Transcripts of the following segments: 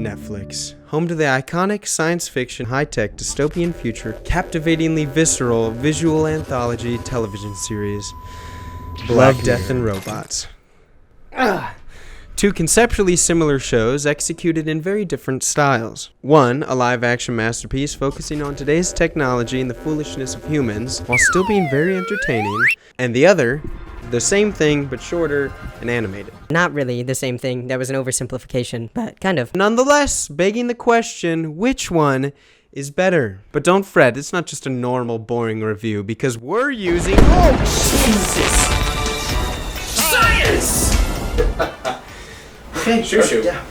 Netflix, home to the iconic science fiction, high-tech, dystopian future, captivatingly visceral visual anthology television series, Love, Death, and Robots. Two conceptually similar shows executed in very different styles. One, a live-action masterpiece focusing on today's technology and the foolishness of humans, while still being very entertaining, and the other, the same thing but shorter and animated. Not really the same thing. That was an oversimplification, but kind of. Nonetheless, begging the question, which one is better? But don't fret, it's not just a normal, boring review, because we're using... Oh, Jesus! Science! Okay, shoot. Yeah.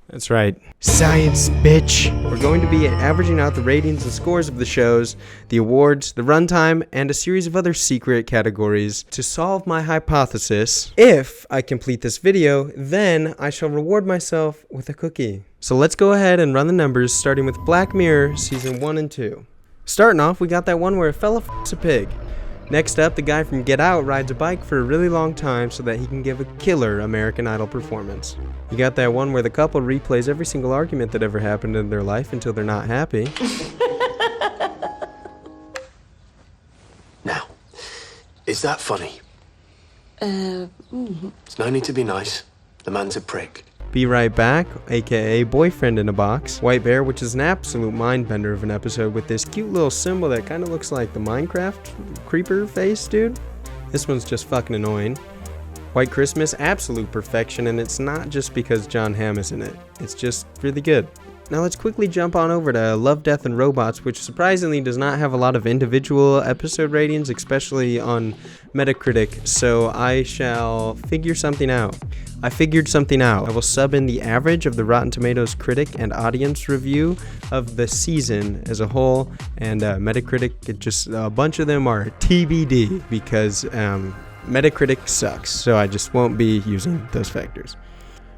That's right. Science, bitch! We're going to be averaging out the ratings and scores of the shows, the awards, the runtime, and a series of other secret categories to solve my hypothesis. If I complete this video, then I shall reward myself with a cookie. So let's go ahead and run the numbers, starting with Black Mirror Season 1 and 2. Starting off, we got that one where a fella f***s a pig. Next up, the guy from Get Out rides a bike for a really long time so that he can give a killer American Idol performance. You got that one where the couple replays every single argument that ever happened in their life until they're not happy. Now, is that funny? It's no need to be nice. The man's a prick. Be Right Back, aka Boyfriend in a Box. White Bear, which is an absolute mind-bender of an episode with this cute little symbol that kind of looks like the Minecraft creeper face, dude. This one's just fucking annoying. White Christmas, absolute perfection, and it's not just because John Hamm is in it. It's just really good. Now let's quickly jump on over to Love, Death, and Robots, which surprisingly does not have a lot of individual episode ratings, especially on Metacritic, so I shall figure something out. I figured something out. I will sub in the average of the Rotten Tomatoes critic and audience review of the season as a whole, and Metacritic, a bunch of them are TBD because Metacritic sucks, so I just won't be using those factors.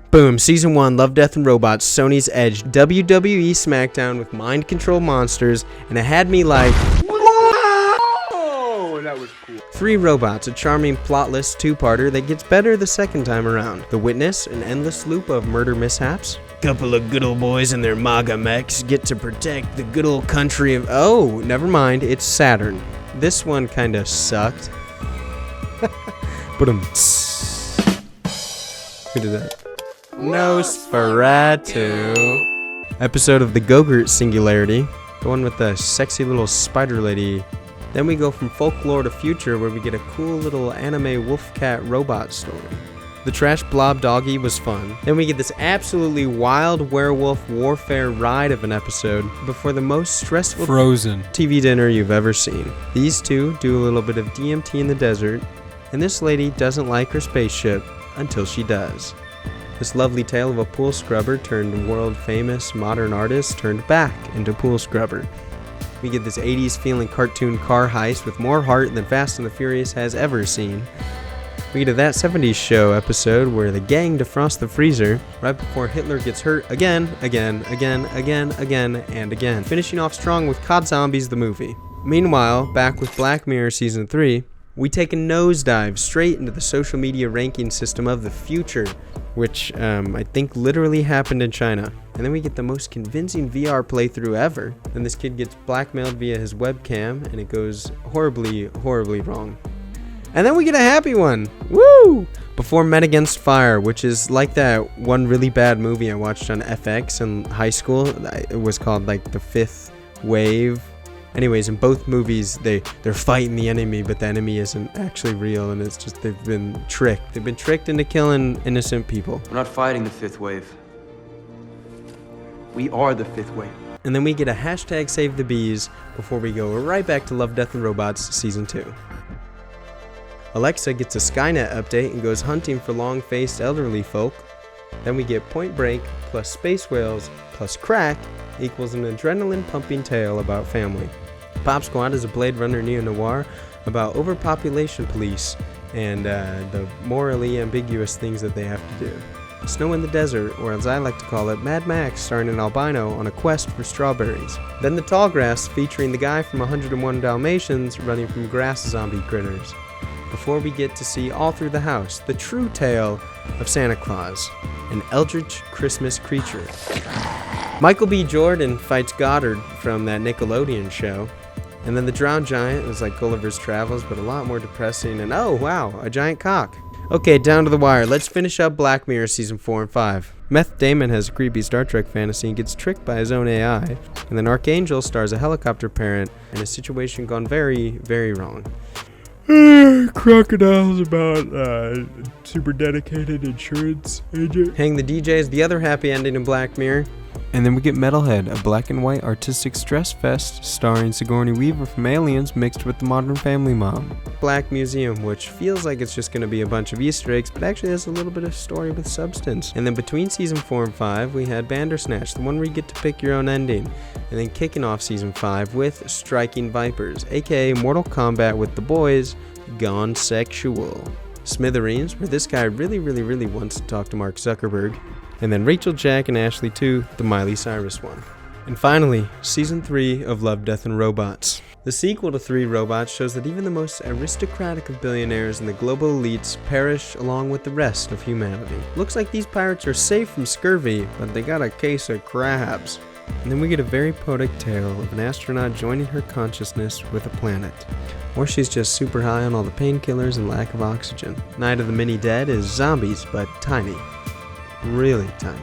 Boom, Season 1, Love, Death, and Robots, Sony's Edge, WWE SmackDown with mind control monsters, and it had me like, whoa, that was cool. 3 Robots, a charming, plotless two-parter that gets better the second time around. The Witness, an endless loop of murder mishaps. Couple of good old boys and their MAGA mechs get to protect the good old country of, oh, never mind, it's Saturn. This one kinda sucked. But who did that? Nosferatu. Episode of the Go-Gurt Singularity, the one with the sexy little spider lady. Then we go from folklore to future, where we get a cool little anime wolf cat robot story. The trash blob doggy was fun. Then we get this absolutely wild werewolf warfare ride of an episode before the most stressful Frozen TV dinner you've ever seen. These two do a little bit of DMT in the desert, and this lady doesn't like her spaceship until she does. This lovely tale of a pool scrubber turned world-famous modern artist turned back into pool scrubber. We get this 80s feeling cartoon car heist with more heart than Fast and the Furious has ever seen. We get to that 70s show episode where the gang defrosts the freezer right before Hitler gets hurt again, and again, finishing off strong with COD Zombies the movie. Meanwhile, back with Black Mirror Season 3, we take a nosedive straight into the social media ranking system of the future, which I think literally happened in China. And then we get the most convincing VR playthrough ever. Then this kid gets blackmailed via his webcam, and it goes horribly, horribly wrong. And then we get a happy one. Woo! Before Men Against Fire, which is like that one really bad movie I watched on FX in high school. It was called like The Fifth Wave. Anyways, in both movies, they're fighting the enemy, but the enemy isn't actually real, and it's just they've been tricked. They've been tricked into killing innocent people. We're not fighting the fifth wave. We are the fifth wave. And then we get a hashtag Save the Bees before we go right back to Love, Death, and Robots Season 2. Alexa gets a Skynet update and goes hunting for long-faced elderly folk. Then we get Point Break plus space whales plus crack equals an adrenaline-pumping tale about family. Pop Squad is a Blade Runner neo-noir about overpopulation police and the morally ambiguous things that they have to do. Snow in the Desert, or as I like to call it, Mad Max starring an albino on a quest for strawberries. Then The Tallgrass featuring the guy from 101 Dalmatians running from grass zombie critters. before we get to see all through the house the true tale of Santa Claus, an eldritch Christmas creature. Michael B. Jordan fights Goddard from that Nickelodeon show. And then the drowned giant was like Gulliver's Travels, but a lot more depressing. And oh wow, a giant cock. Okay, down to the wire. Let's finish up Black Mirror season 4 and 5. Meth Damon has a creepy Star Trek fantasy and gets tricked by his own AI. And then Archangel stars a helicopter parent and a situation gone very, very wrong. Crocodiles about super dedicated insurance agent. Hang the DJ is the other happy ending in Black Mirror. And then we get Metalhead, a black and white artistic stress fest starring Sigourney Weaver from Aliens mixed with the Modern Family mom. Black Museum, which feels like it's just going to be a bunch of Easter eggs, but actually has a little bit of story with substance. And then between season 4 and 5, we had Bandersnatch, the one where you get to pick your own ending. And then kicking off season 5 with Striking Vipers, aka Mortal Kombat with the boys, Gone Sexual. Smithereens, where this guy really wants to talk to Mark Zuckerberg. And then Rachel, Jack, and Ashley 2, the Miley Cyrus one. And finally, Season 3 of Love, Death, and Robots. The sequel to 3 Robots shows that even the most aristocratic of billionaires and the global elites perish along with the rest of humanity. Looks like these pirates are safe from scurvy, but they got a case of crabs. And then we get a very poetic tale of an astronaut joining her consciousness with a planet. Or she's just super high on all the painkillers and lack of oxygen. Night of the Mini Dead is zombies, but tiny. Really tiny.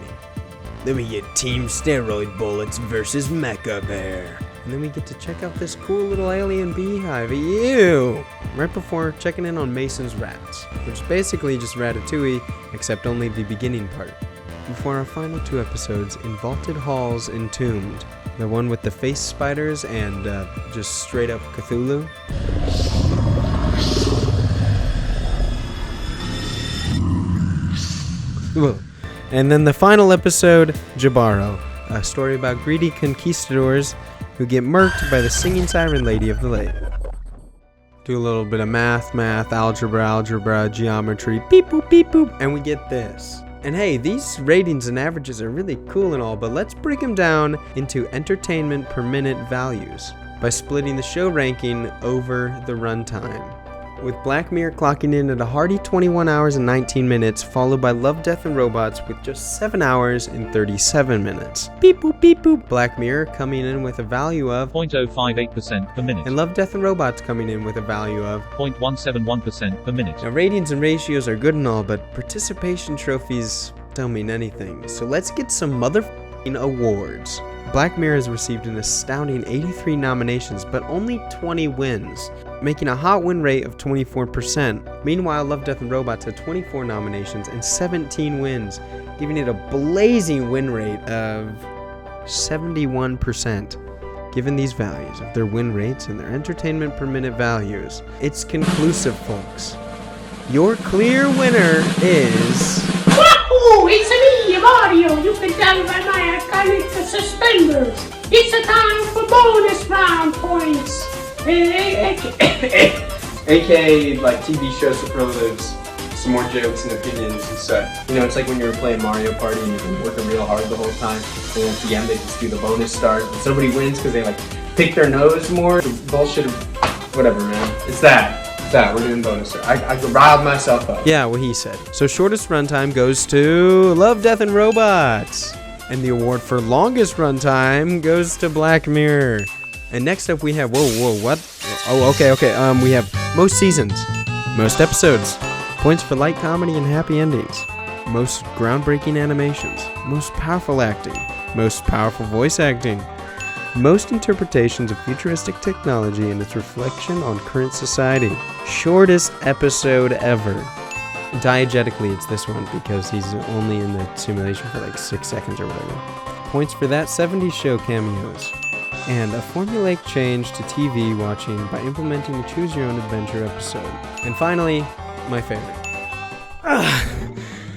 Then we get Team Steroid Bullets versus Mecha Bear. And then we get to check out this cool little alien beehive. Ew! Right before checking in on Mason's Rats, which is basically just Ratatouille, except only the beginning part. Before our final 2 episodes in Vaulted Halls Entombed. The one with the face spiders and just straight up Cthulhu. Whoa. And then the final episode, Jabaro, a story about greedy conquistadors who get murked by the singing siren lady of the lake. Do a little bit of math, algebra, geometry, beep boop, and we get this. And hey, these ratings and averages are really cool and all, but let's break them down into entertainment per minute values by splitting the show ranking over the runtime. With Black Mirror clocking in at a hearty 21 hours and 19 minutes, followed by Love, Death, and Robots with just 7 hours and 37 minutes. Beep boop. Black Mirror coming in with a value of 0.058% per minute. And Love, Death, and Robots coming in with a value of 0.171% per minute. Now ratings and ratios are good and all, but participation trophies don't mean anything. So let's get some motherfucking awards. Black Mirror has received an astounding 83 nominations, but only 20 wins, making a hot win rate of 24%. Meanwhile, Love, Death, and Robots had 24 nominations and 17 wins, giving it a blazing win rate of 71%. Given these values of their win rates and their entertainment per minute values, it's conclusive, folks. Your clear winner is... Wahoo! It's me, Mario. You can tell by my iconic suspenders. It's a time for bonus round points. AKA like TV show superlatives, some more jokes and opinions and stuff. You know, it's like when you were playing Mario Party and you've been working real hard the whole time, and then at the end they just do the bonus start, and somebody wins because they like pick their nose more. Bullshit, whatever, man. It's that. We're doing bonus. I riled myself up. Yeah, what he said. So shortest runtime goes to Love, Death, and Robots. And the award for longest runtime goes to Black Mirror. And next up we have, what? Oh, okay. We have most seasons, most episodes, points for light comedy and happy endings, most groundbreaking animations, most powerful acting, most powerful voice acting, most interpretations of futuristic technology and its reflection on current society. Shortest episode ever. Diegetically, it's this one because he's only in the simulation for like 6 seconds or whatever. Points for that, 70 show cameos. And a formulaic change to TV watching by implementing a choose your own adventure episode. And finally, my favorite.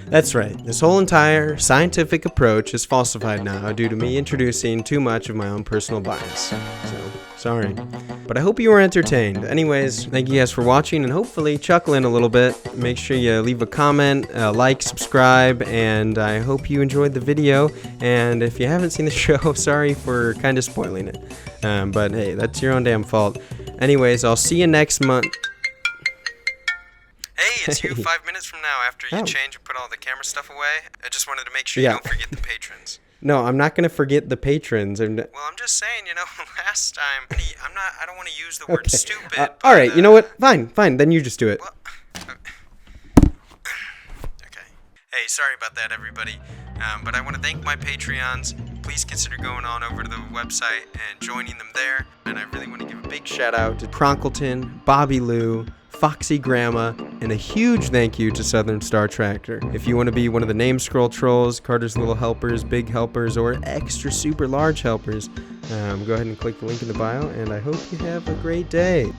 That's right, this whole entire scientific approach is falsified now due to me introducing too much of my own personal bias. So, sorry. But I hope you were entertained. Anyways, thank you guys for watching and hopefully chuckling a little bit. Make sure you leave a comment, like, subscribe, and I hope you enjoyed the video. And if you haven't seen the show, sorry for kind of spoiling it. But hey, that's your own damn fault. Anyways, I'll see you next month. Hey, it's you Hey. 5 minutes from now after you Oh. change and put all the camera stuff away. I just wanted to make sure Yeah. you don't forget the patrons. No, I'm not gonna forget the patrons. Well, I'm just saying, last time, I don't want to use the word Okay. stupid. All right, you know what? Fine. Then you just do it. Well, okay. Hey, sorry about that, everybody. But I want to thank my Patreons. Please consider going on over to the website and joining them there. And I really want to give a big shout out to Cronkleton, Bobby Lou, Foxy Grandma, and a huge thank you to Southern Star Tractor. If you want to be one of the name scroll trolls, Carter's Little Helpers, Big Helpers, or extra super large helpers, go ahead and click the link in the bio, and I hope you have a great day.